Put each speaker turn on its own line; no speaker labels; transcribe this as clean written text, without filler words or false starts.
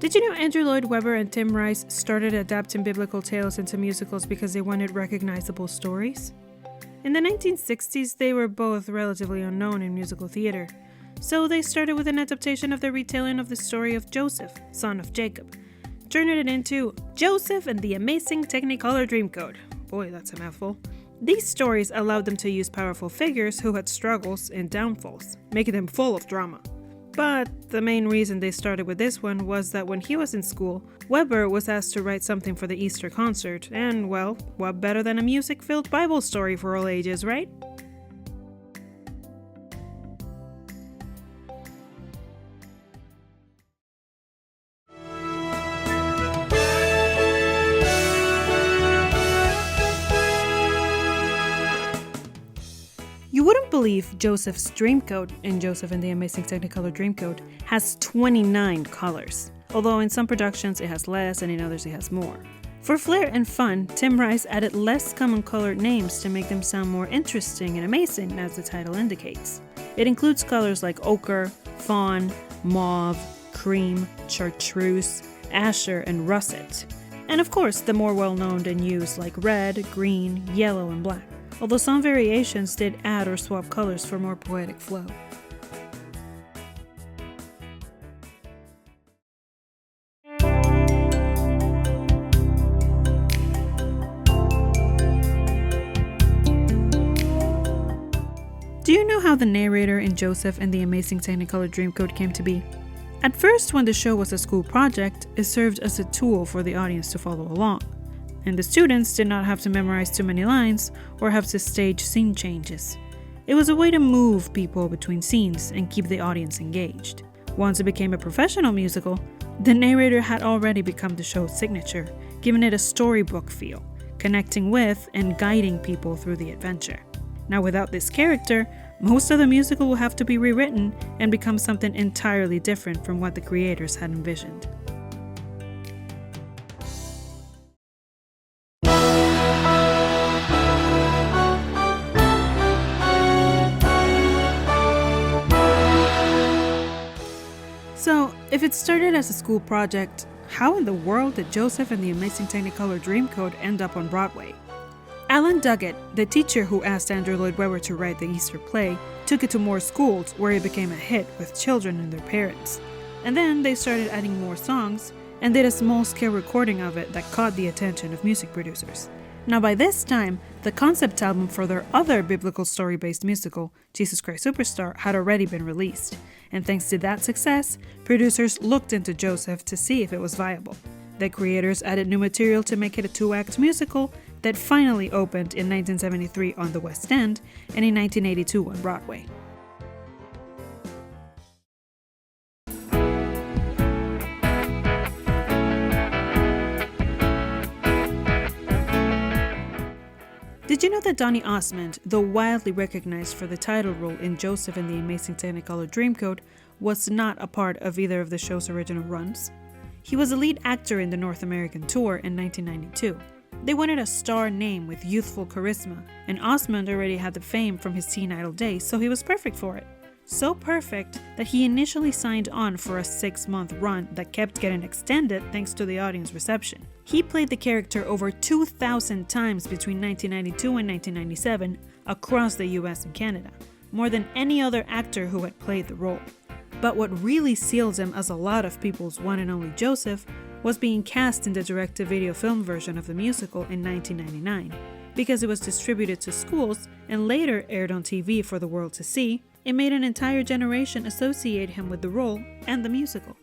Did you know Andrew Lloyd Webber and Tim Rice started adapting biblical tales into musicals because they wanted recognizable stories? In the 1960s, they were both relatively unknown in musical theater, so they started with an adaptation of the retelling of the story of Joseph, son of Jacob, turning it into Joseph and the Amazing Technicolor Dreamcoat. Boy, that's a mouthful. These stories allowed them to use powerful figures who had struggles and downfalls, making them full of drama. But the main reason they started with this one was that when he was in school, Webber was asked to write something for the Easter concert, and well, what better than a music-filled Bible story for all ages, right? You wouldn't believe Joseph's Dreamcoat in Joseph and the Amazing Technicolor Dreamcoat has 29 colors, although in some productions it has less and in others it has more. For flair and fun, Tim Rice added less common colored names to make them sound more interesting and amazing, as the title indicates. It includes colors like ochre, fawn, mauve, cream, chartreuse, azure, and russet. And of course, the more well-known and used like red, green, yellow, and black. Although some variations did add or swap colors for more poetic flow. Do you know how the narrator in Joseph and the Amazing Technicolor Dreamcoat came to be? At first, when the show was a school project, it served as a tool for the audience to follow along. And the students did not have to memorize too many lines or have to stage scene changes. It was a way to move people between scenes and keep the audience engaged. Once it became a professional musical, the narrator had already become the show's signature, giving it a storybook feel, connecting with and guiding people through the adventure. Now, without this character, most of the musical will have to be rewritten and become something entirely different from what the creators had envisioned. So, if it started as a school project, how in the world did Joseph and the Amazing Technicolor Dreamcoat end up on Broadway? Alan Duggett, the teacher who asked Andrew Lloyd Webber to write the Easter play, took it to more schools where it became a hit with children and their parents. And then they started adding more songs and did a small-scale recording of it that caught the attention of music producers. Now by this time, the concept album for their other biblical story-based musical, Jesus Christ Superstar, had already been released. And thanks to that success, producers looked into Joseph to see if it was viable. The creators added new material to make it a 2-act musical that finally opened in 1973 on the West End and in 1982 on Broadway. Did you know that Donny Osmond, though wildly recognized for the title role in Joseph and the Amazing Technicolor Dreamcoat, was not a part of either of the show's original runs? He was a lead actor in the North American tour in 1992. They wanted a star name with youthful charisma, and Osmond already had the fame from his teen idol days, so he was perfect for it. So perfect that he initially signed on for a 6-month run that kept getting extended thanks to the audience reception. He played the character over 2,000 times between 1992 and 1997 across the US and Canada, more than any other actor who had played the role. But what really seals him as a lot of people's one and only Joseph was being cast in the direct-to-video film version of the musical in 1999. Because it was distributed to schools and later aired on TV for the world to see, it made an entire generation associate him with the role and the musical.